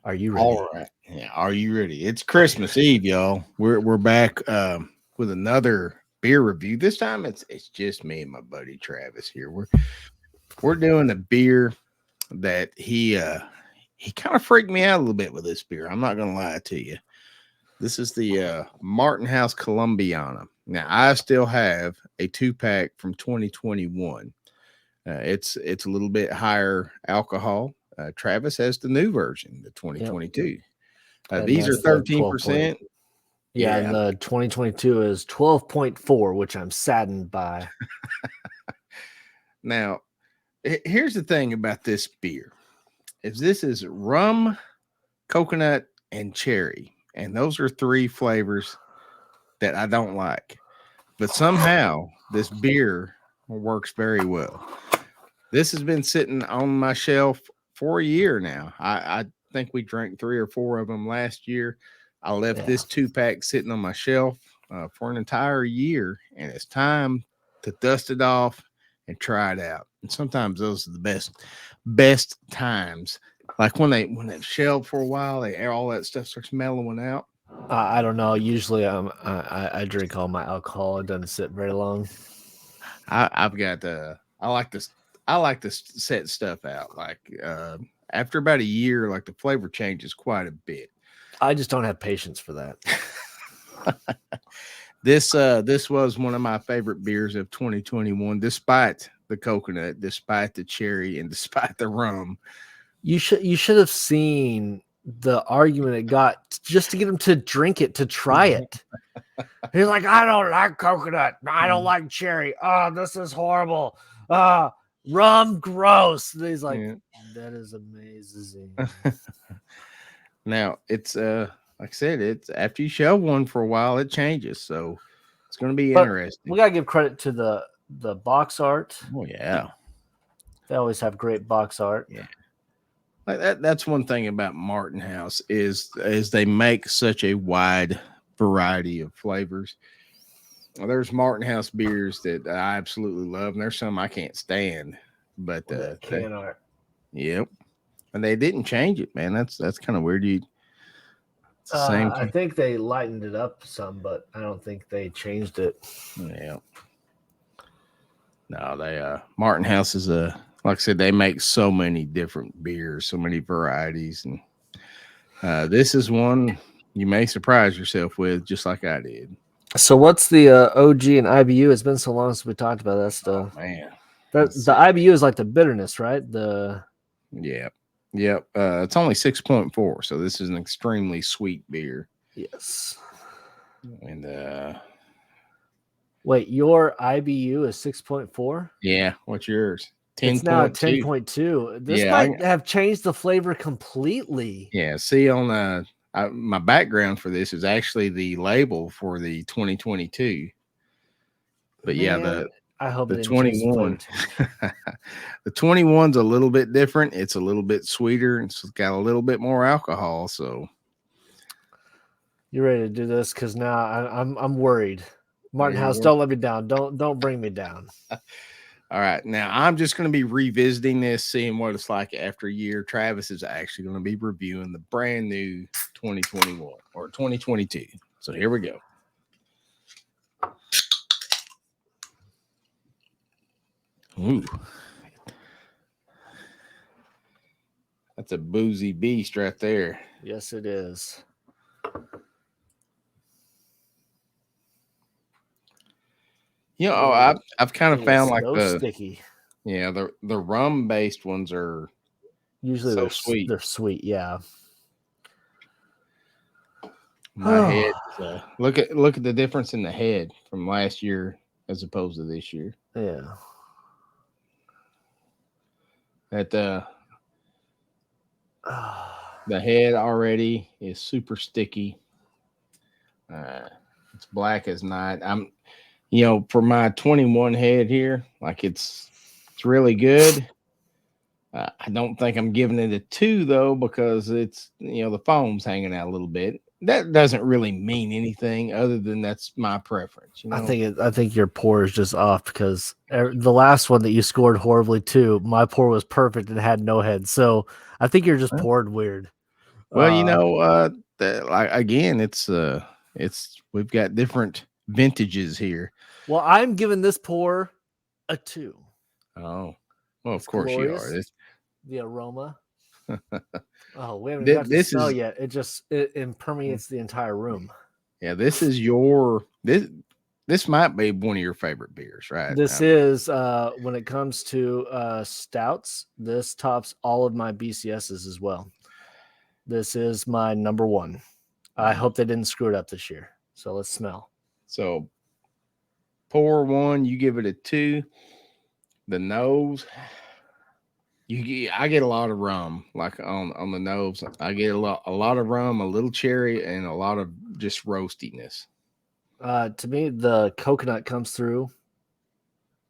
Are you ready? All right. Yeah. Are you ready? It's Christmas Eve, y'all. We're back with another beer review. This time it's just me and my buddy Travis here. We're doing a beer that he kind of freaked me out a little bit with this beer. I'm not gonna lie to you. This is the Martin House Columbiana. Now I still have a 2-pack from 2021. It's a little bit higher alcohol. Travis has the new version, the Yep. 2022. And These are that's the 13%. Yeah, and the 2022 is 12.4, which I'm saddened by. Now, here's the thing about this beer: is this is rum, coconut, and cherry, and those are three flavors that I don't like. But somehow this beer works very well. This has been sitting on my shelf for a year now. I think we drank 3 or 4 of them last year. I left this 2-pack sitting on my shelf for an entire year, and it's time to dust it off and try it out. And sometimes those are the best times. Like when they've shelved for a while, all that stuff starts mellowing out. I don't know. Usually, I drink all my alcohol. It doesn't sit very long. I've got I like to set stuff out. Like after about a year, like the flavor changes quite a bit. I just don't have patience for that. This was one of my favorite beers of 2021, despite the coconut, despite the cherry, and despite the rum. You should have seen the argument it got just to get him to drink it, to try it. He's like, I don't like coconut. I don't like cherry. Oh, this is horrible. Rum, gross. And he's like, that is amazing. Now it's like I said, it's after you shelve one for a while, it changes. So it's going to be interesting. We gotta give credit to the box art. Oh yeah, they always have great box art. Yeah, like that's one thing about Martin House is they make such a wide variety of flavors. Well, there's Martin House beers that I absolutely love, and there's some I can't stand. But can art. Yep, and they didn't change it, man. That's kind of weird. It's the same. I think they lightened it up some, but I don't think they changed it. Yeah. No, they Martin House is like I said, they make so many different beers, so many varieties, and this is one you may surprise yourself with, just like I did. So what's the OG and IBU? It's been so long since we talked about that stuff. Oh, man, the IBU is like the bitterness, right? Yep. It's only 6.4, so this is an extremely sweet beer. Yes. And wait, your IBU is 6.4? Yeah. What's yours? 10. It's now 10.2. This might have changed the flavor completely. Yeah. See, on my background for this is actually the label for the 2022. But man, I hope the 21. The 21's a little bit different. It's a little bit sweeter. It's got a little bit more alcohol. So you ready to do this? Because now I'm worried. Martin House, don't let me down. Don't bring me down. All right. Now I'm just going to be revisiting this, seeing what it's like after a year. Travis is actually going to be reviewing the brand new 2021 or 2022. So here we go. Ooh. That's a boozy beast right there. Yes, it is. You know, I've kind of found like sticky. Yeah, the rum based ones are usually they're sweet. They're sweet, yeah. My head. Look at the difference in the head from last year as opposed to this year. Yeah. That the head already is super sticky. It's black as night. For my 21 head here, like it's really good. I don't think I'm giving it a 2 though, because it's the foam's hanging out a little bit. That doesn't really mean anything other than that's my preference. I think your pour is just off, because the last one that you scored horribly too, my pour was perfect and had no head. So I think you're just poured weird. Well, like again, it's we've got different vintages here. Well, I'm giving this pour a 2. Oh, well, of It's course you are. glorious. The aroma. Oh, we haven't This, got to this smell is yet. It permeates the entire room. yeah. This is your this might be one of your favorite beers, right? This is when it comes to stouts, this tops all of my BCSs as well. This is my number 1. I hope they didn't screw it up this year. So let's smell. So pour 1, you give it a 2. The nose, I get a lot of rum, like on the nose. I get a lot of rum, a little cherry, and a lot of just roastiness. To me, the coconut comes through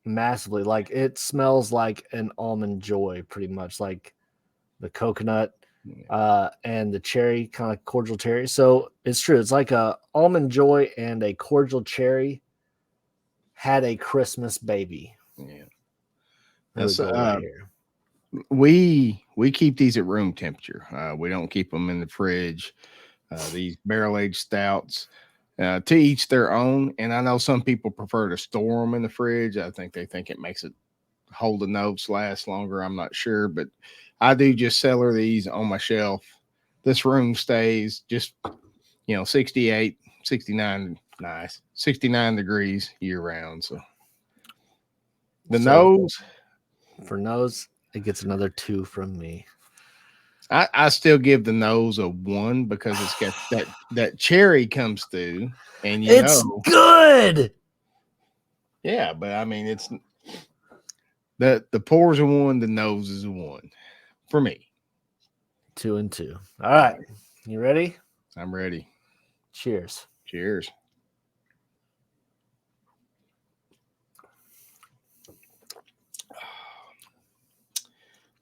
massively. Like it smells like an almond joy, pretty much like the coconut and the cherry, kind of cordial cherry. So it's true. It's like a almond joy and a cordial cherry had a Christmas baby. Yeah. That's right here. We keep these at room temperature. We don't keep them in the fridge. These barrel aged stouts, to each their own. And I know some people prefer to store them in the fridge. I think they think it makes it hold the notes last longer. I'm not sure, but I do just cellar these on my shelf. This room stays just 68, 69, nice 69 degrees year round. So nose for nose, it gets another 2 from me. I still give the nose a 1 because it's got that cherry comes through, and it's good. Yeah, but I mean it's the pours a 1, the nose is a 1 for me. 2 and 2. All right, you ready? I'm ready. Cheers. Cheers.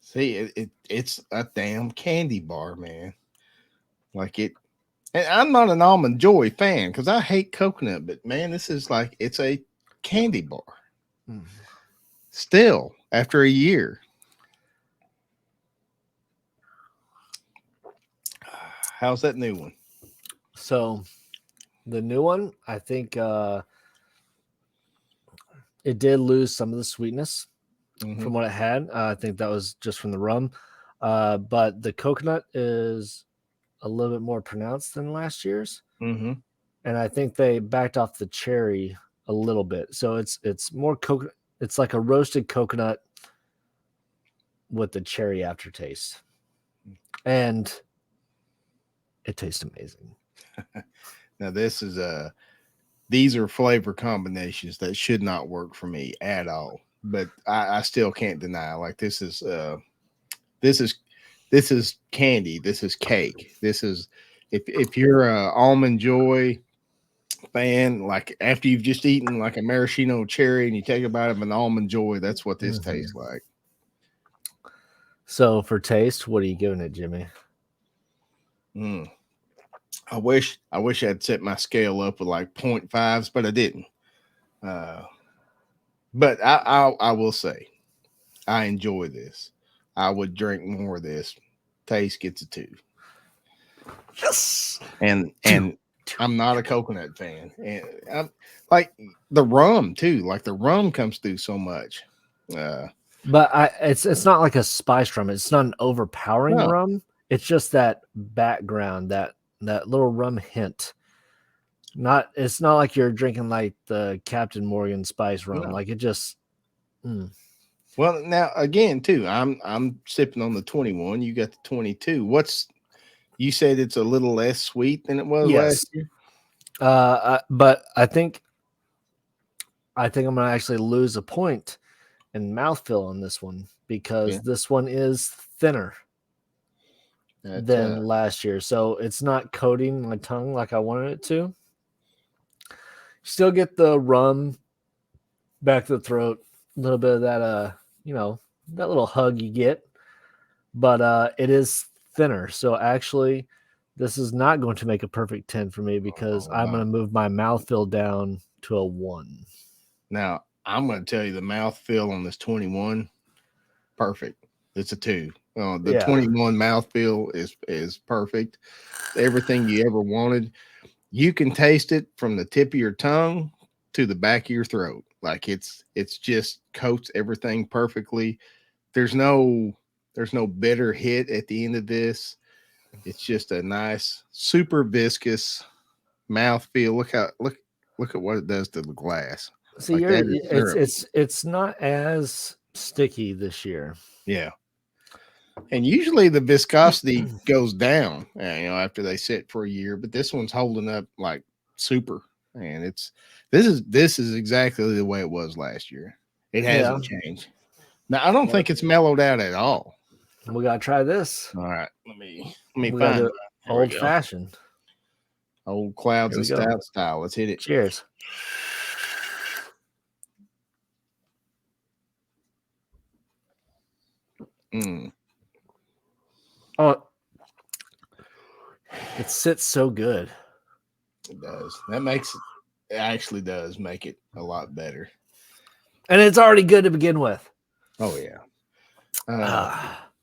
See, it's a damn candy bar, man. Like it, and I'm not an Almond Joy fan because I hate coconut, but man, this is like it's a candy bar. Still, after a year. How's that new one? So, the new one, I think it did lose some of the sweetness from what it had. I think that was just from the rum. But the coconut is a little bit more pronounced than last year's. And I think they backed off the cherry a little bit. So it's more coconut. It's like a roasted coconut with the cherry aftertaste. And it tastes amazing. Now these are flavor combinations that should not work for me at all. But I still can't deny, like this is candy. This is cake. This is if you're a Almond Joy fan, like after you've just eaten like a maraschino cherry and you take a bite of an Almond Joy, that's what this tastes like. So for taste, what are you giving it, Jimmy? I wish I'd set my scale up with like 0.5s, but I didn't. But I will say, I enjoy this. I would drink more of this. Taste gets a 2. Yes. And I'm not a coconut fan. And I'm like the rum too. Like the rum comes through so much. But it's not like a spice rum. It's not an overpowering rum. It's just that background, that little rum hint. It's not like you're drinking like the Captain Morgan spice rum. Like it just. Well, now again, too, I'm sipping on the 21. You got the 22. You said it's a little less sweet than it was last year? But I think I'm gonna actually lose a point in mouthfeel on this one because this one is thinner than last year. So it's not coating my tongue like I wanted it to. Still get the rum back to the throat, a little bit of that that little hug you get, but it is thinner. So actually this is not going to make a perfect 10 for me because I'm going to move my mouthfeel down to a 1. Now I'm going to tell you the mouthfeel on this 21, perfect. It's a 2. The 21 mouthfeel is perfect. Everything you ever wanted. You can taste it from the tip of your tongue to the back of your throat. Like it's just coats everything perfectly. There's no bitter hit at the end of this. It's just a nice, super viscous mouthfeel. Look at what it does to the glass. See, Like that is syrup. it's not as sticky this year. Yeah. And usually the viscosity goes down, after they sit for a year, but this one's holding up like super. And this is exactly the way it was last year. It hasn't changed. Now I don't think it's mellowed out at all. We gotta try this. All right, let me We find it. Old fashioned, old clouds and stout style. Let's hit it. Cheers. Oh, it sits so good. It does. It actually does make it a lot better. And it's already good to begin with. Oh yeah.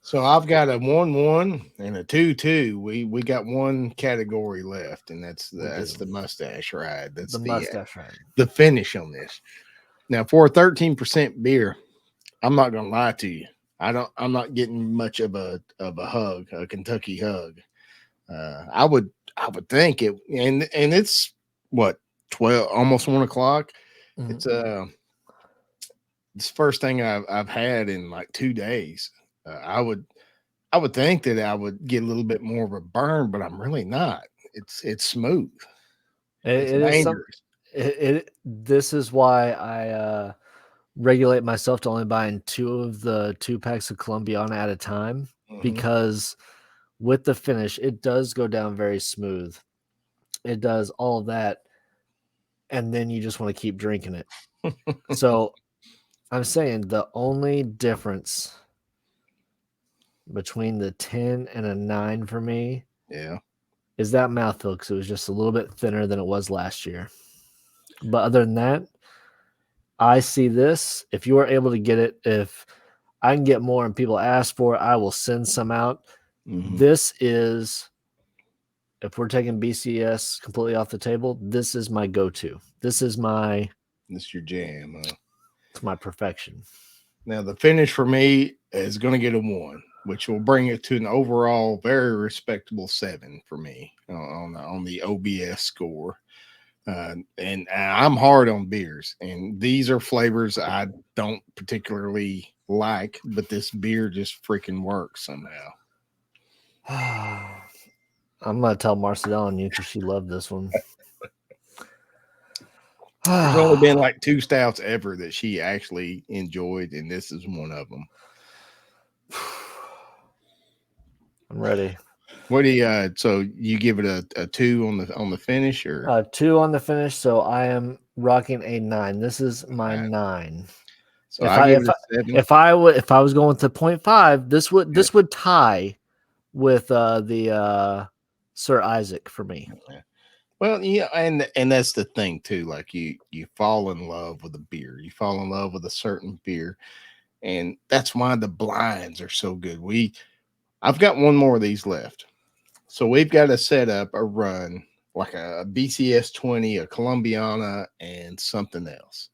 So I've got a 1-1 and a 2-2. We got one category left, and that's the mustache ride. That's the mustache ride. The finish on this. Now for a 13% beer, I'm not gonna lie to you. I'm not getting much of a hug, a Kentucky hug. I would think it, and it's what 12, almost 1 o'clock. Mm-hmm. It's the first thing I've had in like 2 days. I would think that I would get a little bit more of a burn, but I'm really not. It's smooth. It's dangerous. This is why I regulate myself to only buying 2 of the 2 packs of Columbiana at a time, because with the finish, it does go down very smooth. It does all of that, and then you just want to keep drinking it. So I'm saying the only difference between the 10 and a 9 for me is that mouthfeel, because it was just a little bit thinner than it was last year. But other than that, I see this. If you are able to get it, if I can get more and people ask for it, I will send some out. This is, if we're taking BCS completely off the table, this is my go-to. This is your jam. It's my perfection. Now the finish for me is going to get a 1, which will bring it to an overall very respectable 7 for me on the OBS score. And I'm hard on beers, and these are flavors I don't particularly like, but this beer just freaking works somehow. I'm gonna tell Marcel on you because she loved this one. There's only been like 2 stouts ever that she actually enjoyed, and this is one of them. I'm ready. What do you? So you give it a 2 on the finish, or 2 on the finish? So I am rocking a 9. This is my 9. So if I was going to 0.5, this would tie with the Sir Isaac for me. Well, yeah, and that's the thing too. Like you fall in love with a beer, you fall in love with a certain beer, and that's why the blinds are so good. I've got 1 more of these left, so we've got to set up a run like a BCS 20, a Columbiana, and something else.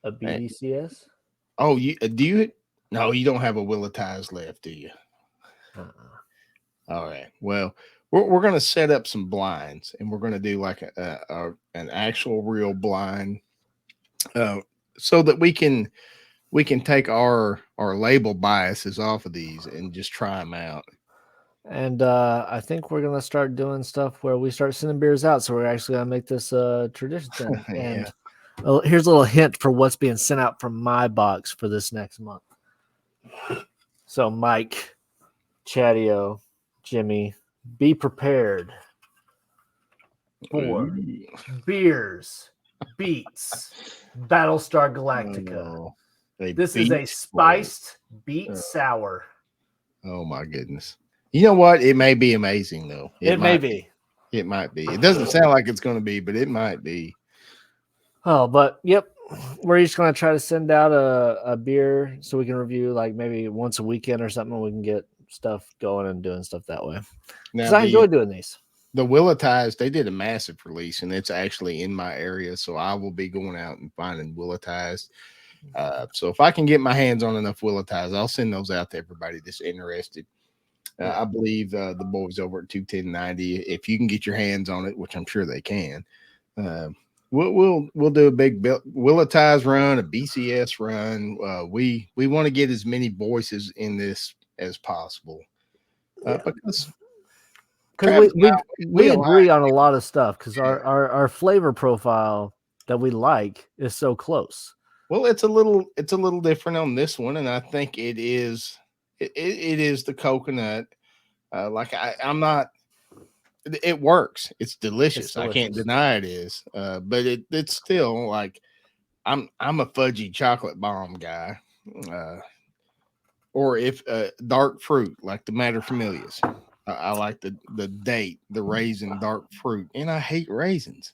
A BCS? Oh, do you? No, you don't have a Wheel of Ties left, do you? All right. Well, we're going to set up some blinds, and we're going to do like an actual real blind, so that we can take our label biases off of these and just try them out. And I think we're going to start doing stuff where we start sending beers out. So we're actually going to make this a tradition thing. And here's a little hint for what's being sent out from my box for this next month. So Mike, Chadio, Jimmy, be prepared for beers, beets, Battlestar Galactica. This is a spiced beet sour. Oh my goodness. You know what? It may be amazing though. It may be. It might be. It doesn't sound like it's going to be, but it might be. Oh, but yep. We're just going to try to send out a beer so we can review like maybe once a weekend or something. We can get stuff going and doing stuff that way. Because Now I enjoy doing these. The Willetize, they did a massive release, and it's actually in my area, so I will be going out and finding Willetize. So if I can get my hands on enough Willetize, I'll send those out to everybody that's interested. I believe the boys over at 21090, if you can get your hands on it, which I'm sure they can, we'll do a big Willetize run, a BCS run. We want to get as many voices in this as possible because we agree on a lot of stuff because our flavor profile that we like is so close. Well, it's a little different on this one, and I think it is the coconut. I'm not. It works. It's delicious. I can't deny it is. But it's still like I'm a fudgy chocolate bomb guy. Or if dark fruit like the Matterfamilias. I like the date, the raisin dark fruit, and I hate raisins.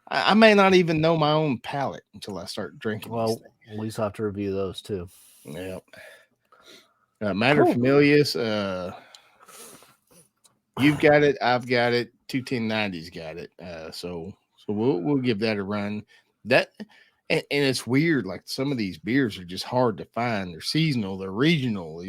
I may not even know my own palate until I start drinking. Well, we just have to review those too. Yeah. Matterfamilias, you've got it, I've got it, 21090's got it. So we'll give that a run. That and it's weird, like some of these beers are just hard to find. They're seasonal, they're regional,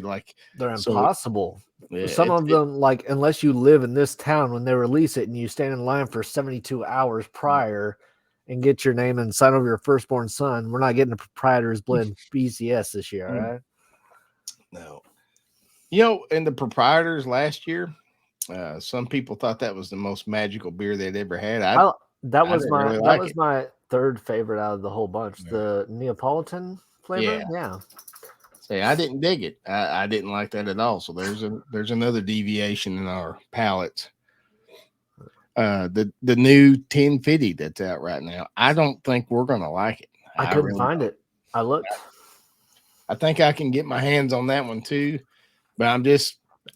they're impossible. Yeah, some of them, like unless you live in this town when they release it and you stand in line for 72 hours prior and get your name and sign over your firstborn son, we're not getting a proprietor's blend BCS this year, all right? No. In the proprietors last year, some people thought that was the most magical beer they'd ever had. That was my third favorite out of the whole bunch. Yeah. The Neapolitan flavor. Yeah. Say, I didn't dig it. I didn't like that at all. So there's another deviation in our palates. The new 1050 that's out right now. I don't think we're gonna like it. I couldn't find it. I looked. I think I can get my hands on that one too, but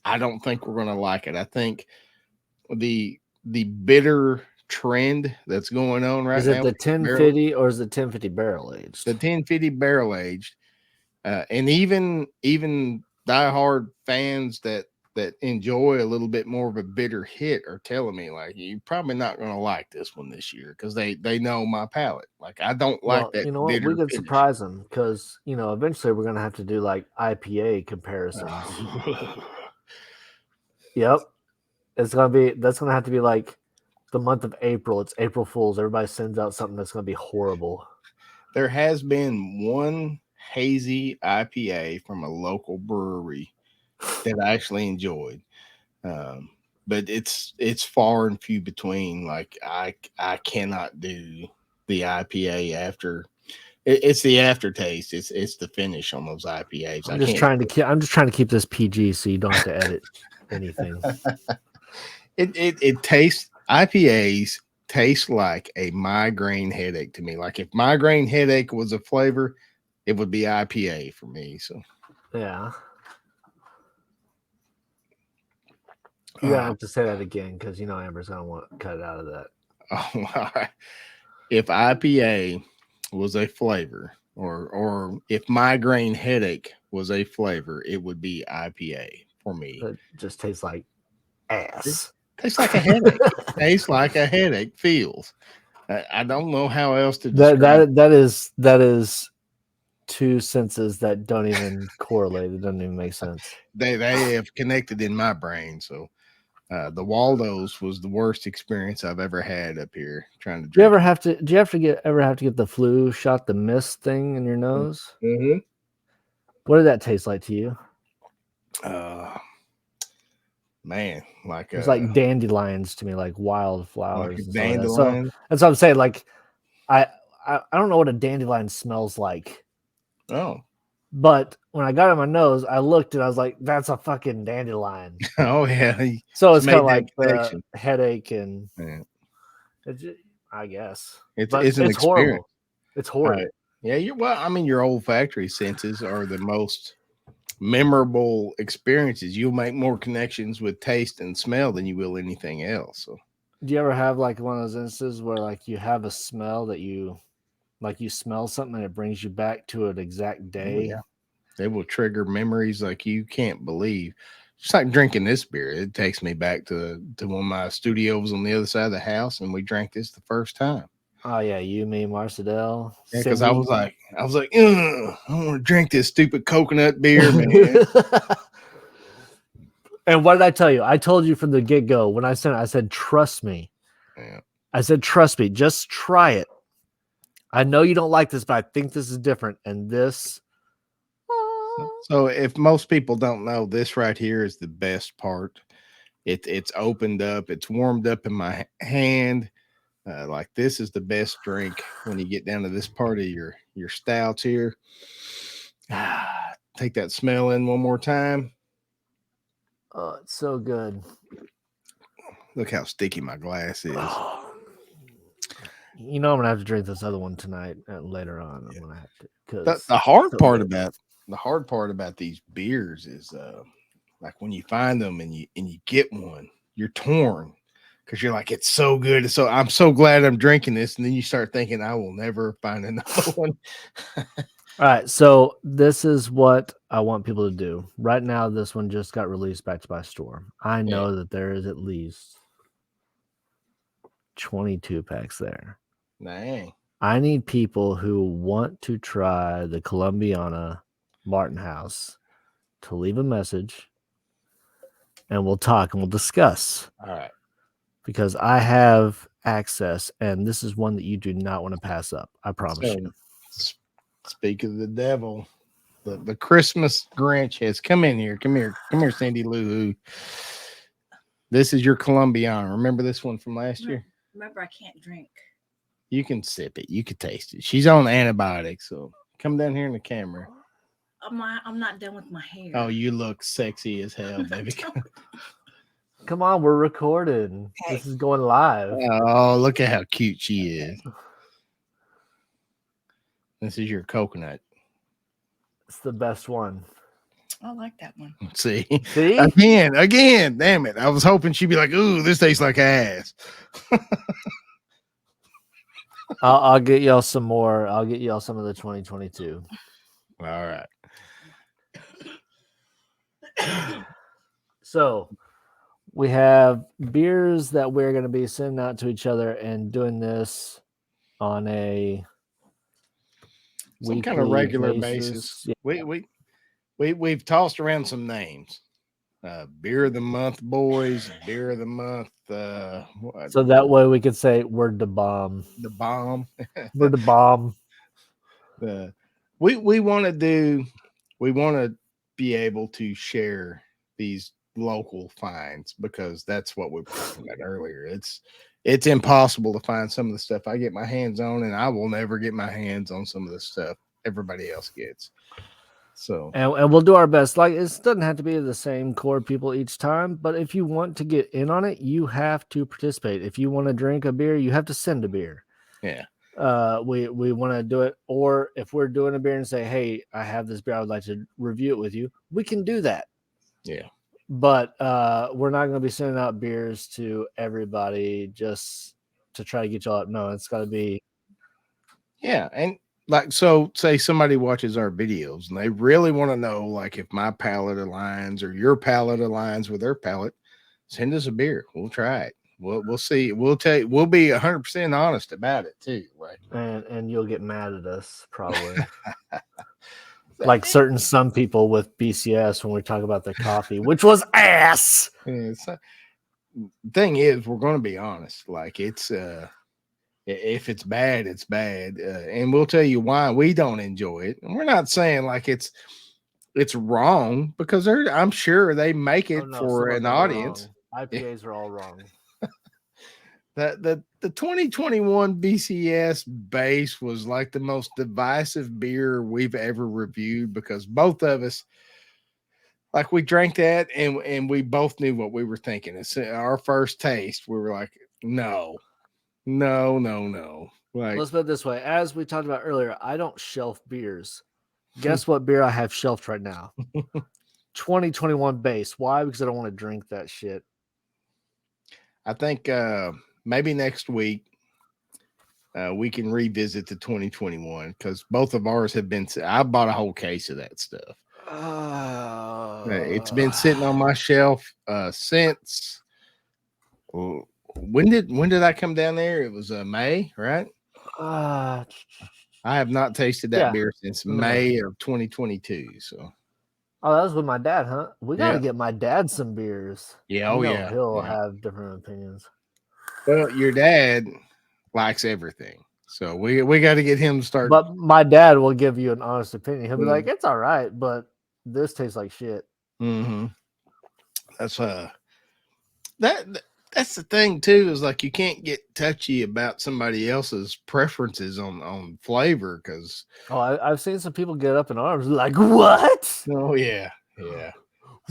I don't think we're gonna like it. I think the bitter trend that's going on right now. Is it the 1050 or is it 1050 barrel aged? The 1050 barrel aged. And even diehard fans that enjoy a little bit more of a bitter hit are telling me like you're probably not going to like this one this year because they know my palate. Like I don't like that. You know what? We could surprise them because eventually we're going to have to do like IPA comparisons. Yep, that's going to have to be like the month of April. It's April Fool's. Everybody sends out something that's going to be horrible. There has been one hazy IPA from a local brewery that I actually enjoyed, but it's far and few between. Like I cannot do the IPA after. It's the aftertaste. It's the finish on those IPAs. I'm just trying to keep this PG so you don't have to edit anything. It tastes. IPAs taste like a migraine headache to me. Like if migraine headache was a flavor, it would be IPA for me. So yeah, you gotta have to say that again because Amber's gonna want to cut it out of that. Oh, all right. If IPA was a flavor, or if migraine headache was a flavor, it would be IPA for me. It just tastes like ass. Tastes like a headache. Tastes like a headache feels. I don't know how else to describe that is two senses that don't even correlate. It doesn't even make sense. They have connected in my brain. So the Waldo's was the worst experience I've ever had up here trying to drink. Do you ever have to get the flu shot, the mist thing in your nose? Mm-hmm. What did that taste like to you? Man, it's like dandelions to me, like wildflowers. Like dandelion. So that's what I'm saying. Like I don't know what a dandelion smells like. Oh. But when I got it on my nose, I looked and I was like, that's a fucking dandelion. Oh yeah. So it's kind of like the headache and I guess. It's an experience. Horrible. It's horrible. Yeah, your olfactory senses are the most memorable experiences. You'll make more connections with taste and smell than you will anything else. So do you ever have like one of those instances where like you have a smell that you smell something and it brings you back to an exact day? Yeah. They will trigger memories like you can't believe. It's like drinking this beer. It takes me back to one of my studios on the other side of the house, and we drank this the first time. Oh yeah, you, me, Marcedel. Yeah, because I was like, I don't want to drink this stupid coconut beer, man. And what did I tell you? I told you from the get-go when I sent it, I said, trust me. Yeah. I said, trust me, just try it. I know you don't like this, but I think this is different. And this. So if most people don't know, this right here is the best part. It's opened up. It's warmed up in my hand. Like this is the best drink when you get down to this part of your stouts here. Take that smell in one more time. Oh, it's so good. Look how sticky my glass is. You know I'm gonna have to drink this other one tonight later on. I'm gonna have to. The hard part about these beers is like when you find them and you get one, you're torn because you're like, it's so good. So I'm so glad I'm drinking this, and then you start thinking I will never find another one. All right, so this is what I want people to do. Right now, this one just got released back to my store. I know that there is at least 22 packs there. Dang. I need people who want to try the Columbiana Martin House to leave a message, and we'll talk and we'll discuss. All right. Because I have access, and this is one that you do not want to pass up. I promise you. Speak of the devil, the Christmas Grinch has come in here. Come here, Sandy Lou. This is your Columbiana. Remember this one from last year? Remember, I can't drink. You can sip it. You can taste it. She's on antibiotics, so come down here in the camera. I'm not done with my hair. Oh, you look sexy as hell, baby. Come on, we're recording. Hey. This is going live. Oh, look at how cute she is. This is your coconut. It's the best one. I like that one. See? Again. Damn it. I was hoping she'd be like, ooh, this tastes like ass. I'll get y'all some more. I'll get y'all some of the 2022. All right. So we have beers that we're going to be sending out to each other and doing this on a some kind of regular basis. Yeah. We've tossed around some names. Beer of the month, boys. Beer of the month. So that way we could say we're the bomb. The bomb. We're the bomb. We want to be able to share these local finds because that's what we were talking about earlier. It's impossible to find some of the stuff I get my hands on, and I will never get my hands on some of the stuff everybody else gets. So and we'll do our best. Like, it doesn't have to be the same core people each time, but if you want to get in on it, you have to participate. If you want to drink a beer, you have to send a beer. Yeah. We want to do it, or if we're doing a beer and say, hey, I have this beer, I would like to review it with you, we can do that. Yeah. But we're not going to be sending out beers to everybody just to try to get y'all up. No, it's got to be. Yeah. And like, so say somebody watches our videos and they really want to know, like, if my palate aligns or your palate aligns with their palate, send us a beer. We'll try it. We'll see. We'll be 100% honest about it too. Right. And you'll get mad at us probably. Like some people with BCS when we talk about their coffee, which was ass. Yeah, the thing is, we're going to be honest. Like, it's if it's bad, it's bad, and we'll tell you why we don't enjoy it. And we're not saying like it's wrong because I'm sure they make it for an audience. IPAs are all wrong. The 2021 BCS base was like the most divisive beer we've ever reviewed because both of us, like, we drank that and we both knew what we were thinking. It's our first taste. We were like, no. Like, let's put it this way. As we talked about earlier, I don't shelf beers. Guess what beer I have shelved right now? 2021 base. Why? Because I don't want to drink that shit. I think maybe next week we can revisit the 2021 because both of ours have been. I bought a whole case of that stuff. It's been sitting on my shelf since. Well, when did I come down there? It was May, right? Uh, I have not tasted that Yeah, beer since in the May. May of 2022. So Oh, that was with my dad, huh? We got to yeah, get my dad some beers. yeah, You oh know yeah, he'll yeah. have different opinions. Well, your dad likes everything, so we got to get him to start. But my dad will give you an honest opinion. He'll be like, Mm-hmm. "It's all right, but this tastes like shit." That's that that's the thing too, is like you can't get touchy about somebody else's preferences on flavor, because Oh, I've seen some people get up in arms like, "What? oh yeah, yeah,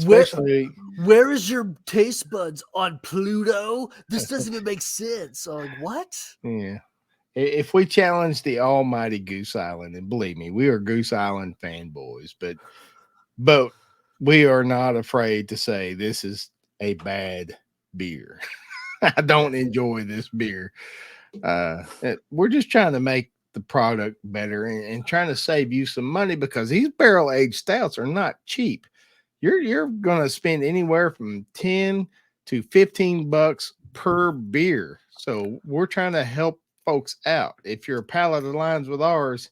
Where especially where is your taste buds on Pluto? This doesn't even make sense." So like, what? yeah. If we challenge the almighty Goose Island, and believe me, we are Goose Island fanboys, but we are not afraid to say this is a bad beer. I don't enjoy this beer. We're just trying to make the product better, and trying to save you some money, because these barrel aged stouts are not cheap. You're gonna spend anywhere from 10 to 15 bucks per beer. So we're trying to help folks out. If your palate aligns with ours,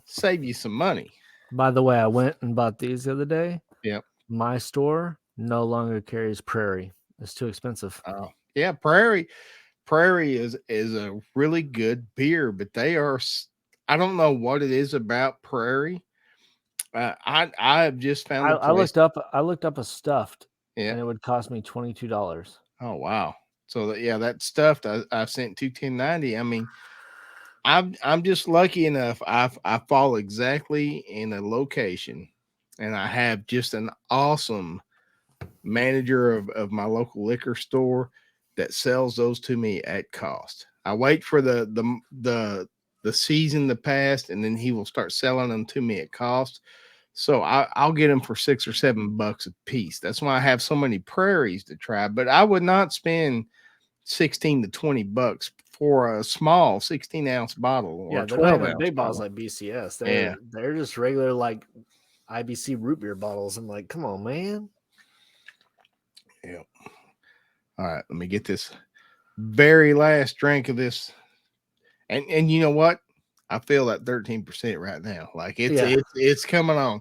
save you some money. By the way, I went and bought these the other day. Yep. My store no longer carries Prairie. It's too expensive. Oh, yeah, Prairie is a really good beer, but they are. I don't know what it is about Prairie. I have just found a I place. looked up a stuffed, Yeah. and it would cost me $22. Oh wow. So that stuff I sent 21090. I mean, I'm just lucky enough. I fall exactly in a location, and I have just an awesome manager of my local liquor store that sells those to me at cost. I wait for the season to pass, and then he will start selling them to me at cost. So I'll get them for $6 or $7 a piece. That's why I have so many prairies to try. But I would not spend 16 to 20 bucks for a small 16-ounce bottle or Yeah, they're not 12 even ounce big bottles bottle. like BCS. Yeah. They're just regular like IBC root beer bottles. I'm like, come on, man. Yeah. All right, let me get this very last drink of this. And you know what? I feel that 13% right now. Like it's coming on.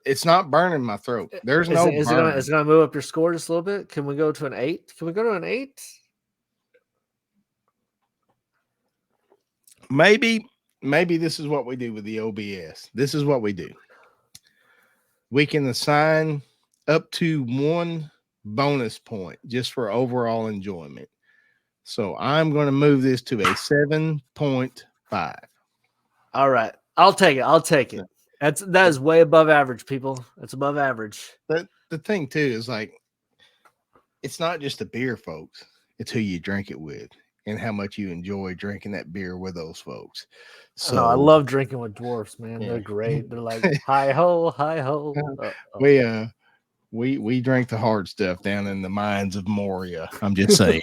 It's not burning my throat. There's no burn. Is it gonna move up your score just a little bit? Can we go to an 8? Can we go to an 8? Maybe this is what we do with the OBS. This is what we do. We can assign up to 1 bonus point just for overall enjoyment. So I'm going to move this to a 7.5. All right. I'll take it. That is way above average, people. That's above average. The thing too is, like, it's not just the beer, folks. It's who you drink it with and how much you enjoy drinking that beer with those folks. So I love drinking with dwarfs, man. yeah. They're great. They're like, hi ho, hi ho. We drank the hard stuff down in the mines of Moria. I'm just saying.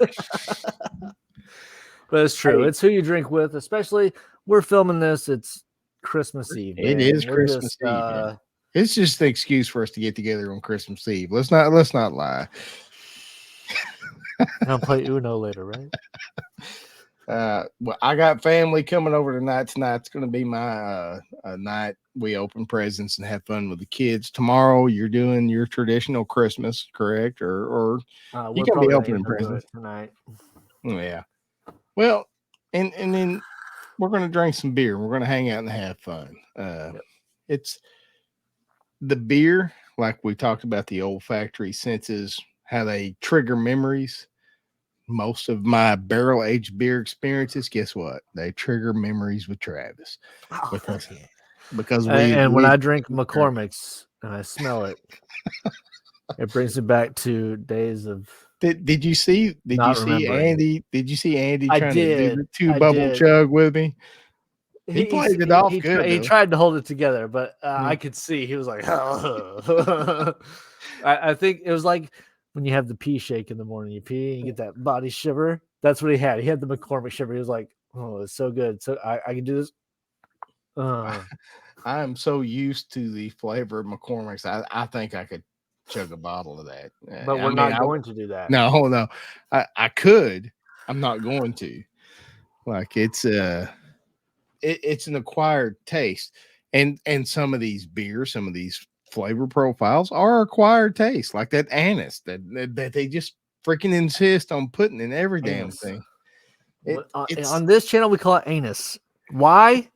But it's true. Hey. It's who you drink with, especially we're filming this. It's Christmas Eve. It man. is We're Christmas just, Eve. Yeah. It's just the excuse for us to get together on Christmas Eve. Let's not lie. I'll play Uno later, right? Well, I got family coming over tonight. It's going to be my night. We open presents and have fun with the kids. Tomorrow, you're doing your traditional Christmas, correct? Or We're going to be probably opening gonna do presents it tonight. Yeah. Well, and then we're going to drink some beer. We're going to hang out and have fun. It's the beer, like we talked about, the olfactory senses, how they trigger memories. Most of my barrel aged beer experiences, guess what? They trigger memories with Travis. Because when I drink McCormick's and I smell it, it brings me back to days of. Did you see Andy? Did you see Andy trying to do the 2-bubble chug with me? He played it off good. He tried to hold it together, but I could see he was like, I think it was like when you have the pee shake in the morning, you pee and you get that body shiver. That's what he had. He had the McCormick shiver. He was like, oh, it's so good. So I can do this. I am so used to the flavor of McCormick's. I think I could chug a bottle of that. But we're not going to do that. No. I could. I'm not going to. Like it's it's an acquired taste. And some of these beers, some of these flavor profiles are acquired taste, like that anise that they just freaking insist on putting in every damn Anise. thing. On this channel, we call it anus. Why?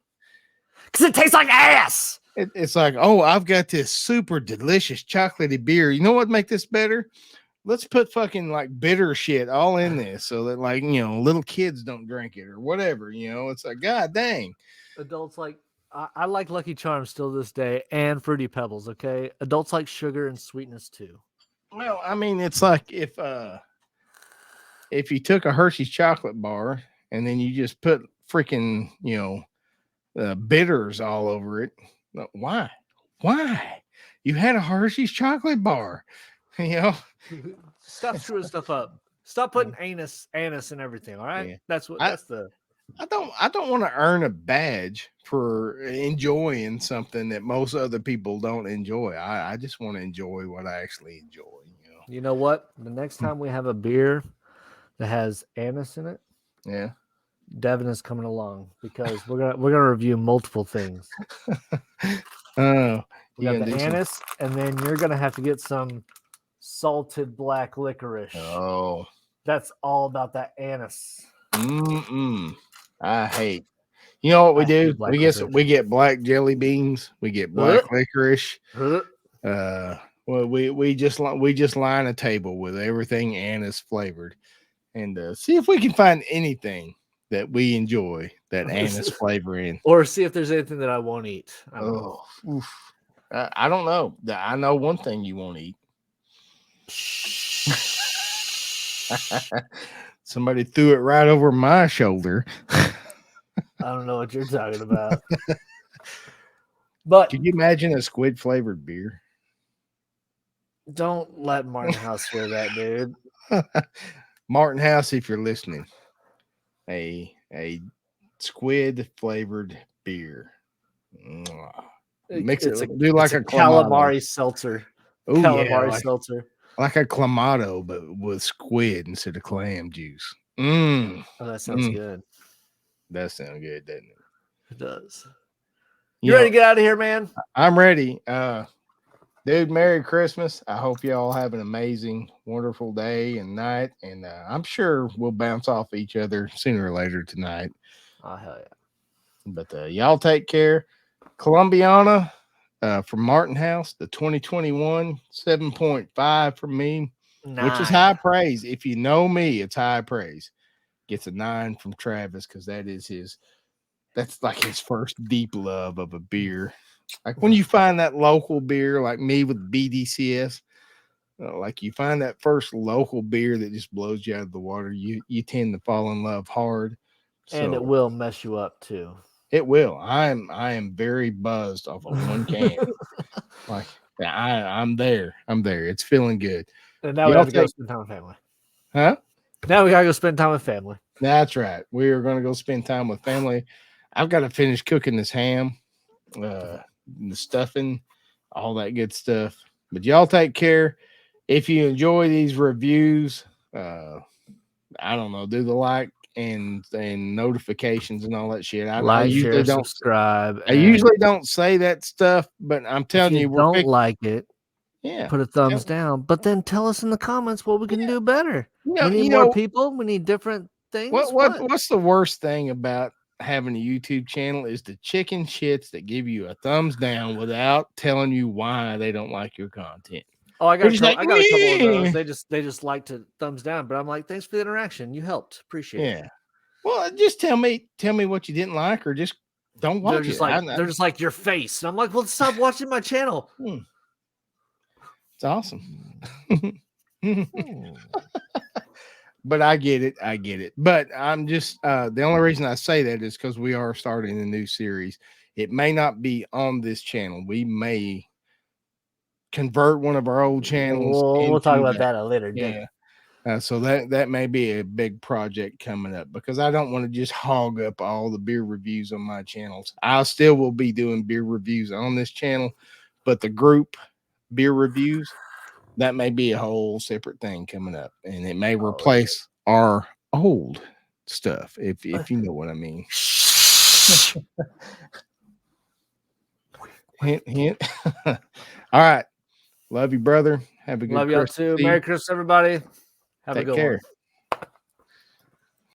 Because it tastes like ass. It's like, oh, I've got this super delicious chocolatey beer. You know what make this better? Let's put fucking like bitter shit all in this so that like, you know, little kids don't drink it or whatever, you know. It's like, god dang. Adults like I like Lucky Charms still to this day and Fruity Pebbles, okay? Adults like sugar and sweetness too. Well, I mean, it's like if you took a Hershey's chocolate bar and then you just put freaking, you know, bitters all over it. Why? You had a Hershey's chocolate bar, you know. Stop screwing stuff up. Stop putting anus in everything. All right, Yeah. that's the. I don't want to earn a badge for enjoying something that most other people don't enjoy. I just want to enjoy what I actually enjoy. You know what? The next time we have a beer that has anise in it, yeah, Devin is coming along because we're gonna review multiple things. Oh, we got the anise, and then you're gonna have to get some salted black licorice. Oh, that's all about that anise. I hate. You know what we do? We get black jelly beans. We get black licorice. Well, we just line a table with everything anise flavored, and see if we can find anything that we enjoy that anise flavor in, or see if there's anything that I won't eat. I don't know. I know one thing you won't eat. Somebody threw it right over my shoulder. I don't know what you're talking about. But could you imagine a squid flavored beer? Don't let Martin House hear that, dude. Martin House, if you're listening, a squid flavored beer. Mix it do like a calamari seltzer. Oh, calamari seltzer. Like a clamato, but with squid instead of clam juice. Oh, that sounds good. That sounds good, doesn't it? It does. You ready to get out of here, man? I'm ready. Dude, Merry Christmas. I hope you all have an amazing, wonderful day and night. And I'm sure we'll bounce off each other sooner or later tonight. Oh, hell yeah. But y'all take care. Columbiana from Martin House, the 2021 7.5 from me, which is high praise. If you know me, it's high praise. Gets a 9 from Travis because that's like his first deep love of a beer. Like when you find that local beer, like me with BDCS, like you find that first local beer that just blows you out of the water, you tend to fall in love hard. And it will mess you up too. It will. I am very buzzed off of one can. Like I'm there. It's feeling good. And now we have to go spend time with family. Huh? Now we gotta go spend time with family. That's right. We are going to go spend time with family. I've got to finish cooking this ham. The stuffing, all that good stuff. But y'all take care. If you enjoy these reviews, I don't know, do the like and notifications and all that shit. I usually don't subscribe. I usually don't say that stuff, but I'm telling you, don't like it. Yeah, put a thumbs down. But then tell us in the comments what we can do better. We need more people. We need different things. What's the worst thing about having a YouTube channel is the chicken shits that give you a thumbs down without telling you why they don't like your content. Oh, I got a couple of those. They just like to thumbs down, but I'm like, thanks for the interaction. You helped. Appreciate it. Yeah. Well, just tell me what you didn't like, or just don't watch it. They're just like your face. And I'm like, well, stop watching my channel. It's awesome. But I get it. But I'm just the only reason I say that is because we are starting a new series. It may not be on this channel. We may convert one of our old channels. We'll talk about that at a later date. So that may be a big project coming up because I don't want to just hog up all the beer reviews on my channels. I still will be doing beer reviews on this channel, but the group beer reviews, that may be a whole separate thing coming up, and it may replace our old stuff if you know what I mean. Hint, hint. All right. Love you, brother. Have a good Love y'all Christmas too. Eve. Merry Christmas, everybody. Have a Take good care. one.